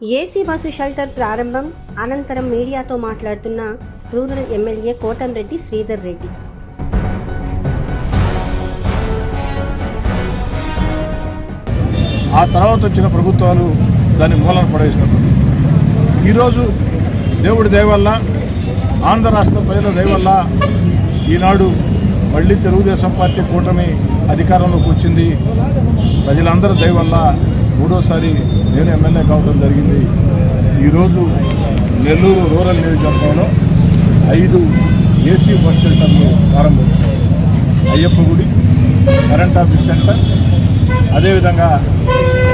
AC bus shelter ప్రారంభం అనంతరం మీడియాతో మాట్లాడుతున్న రూరల్ ఎమ్మెల్యే కోటంరెడ్డి శ్రీధర్ రెడ్డి. ఆ తర్వాత వచ్చిన ప్రభుత్వాలు దాన్ని మూలన పడేసినప్పుడు ఈరోజు దేవుడి దయ వల్ల, ఆంధ్ర రాష్ట్ర ప్రజల దయ వల్ల ఈనాడు మళ్ళీ తెలుగుదేశం పార్టీ కూటమి అధికారంలోకి వచ్చింది. ప్రజలందరి దయ వల్ల మూడోసారి నేను ఎమ్మెల్యే కావడం జరిగింది. ఈరోజు నెల్లూరు రూరల్ నియోజకవర్గంలో 5 ఏసీ బస్ షెల్టర్లు ప్రారంభించారు. అయ్యప్ప గుడి, కరెంట్ ఆఫీస్ సెంటర్, అదేవిధంగా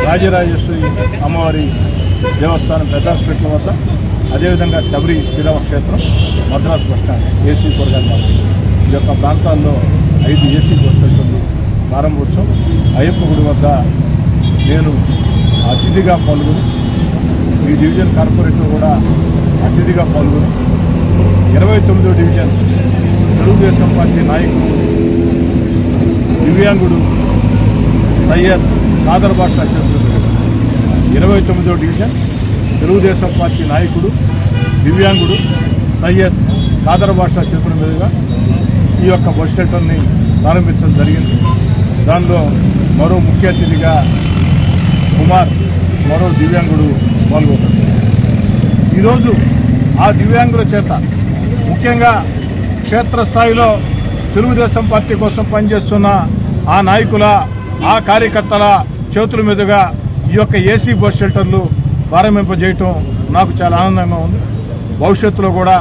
రాజరాజేశ్వరి అమ్మవారి దేవస్థానం పెద్ద హాస్పిటల్ వద్ద, అదేవిధంగా శబరి శ్రీరామ క్షేత్రం, మద్రాసు బస్టాండ్, ఏసీ కూరగాయల మార్కెట్, ఈ యొక్క ప్రాంతాల్లో 5 ఏసీ బస్ షెల్టర్లు ప్రారంభోత్సవం. అయ్యప్ప గుడి వద్ద నేను అతిథిగా పాల్గొని, ఈ డివిజన్ కార్పొరేటర్ కూడా అతిథిగా పాల్గొని 29వ డివిజన్ తెలుగుదేశం పార్టీ నాయకుడు దివ్యాంగుడు సయ్యద్ ఖాదర్ బాషా చేతుల మీదుగా 29వ డివిజన్ తెలుగుదేశం పార్టీ నాయకుడు దివ్యాంగుడు సయ్యద్ ఖాదర్ బాషా చేతుల మీదుగా ఈ యొక్క బస్ షెల్టర్ని ప్రారంభించడం జరిగింది. దానిలో మరో ముఖ్య అతిథిగా కుమార్, మరో దివ్యాంగుడు పాల్గొన్నారు. ఈరోజు ఆ దివ్యాంగుల చేత, ముఖ్యంగా క్షేత్రస్థాయిలో తెలుగుదేశం పార్టీ కోసం పనిచేస్తున్న ఆ నాయకుల, ఆ కార్యకర్తల చేతుల మీదుగా ఈ యొక్క ఏసీ బస్ షెల్టర్లు ప్రారంభింపజేయటం నాకు చాలా ఆనందంగా ఉంది. భవిష్యత్తులో కూడా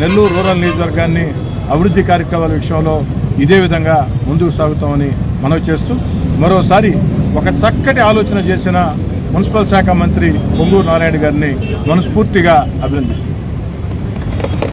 నెల్లూరు రూరల్ నియోజకవర్గాన్ని అభివృద్ధి కార్యక్రమాల విషయంలో ఇదే విధంగా ముందుకు సాగుతామని మనవి చేస్తూ, మరోసారి ఒక చక్కటి ఆలోచన చేసిన మున్సిపల్ శాఖ మంత్రి పొంగూరు నారాయణ గారిని మనస్ఫూర్తిగా అభినందిస్తున్నాను.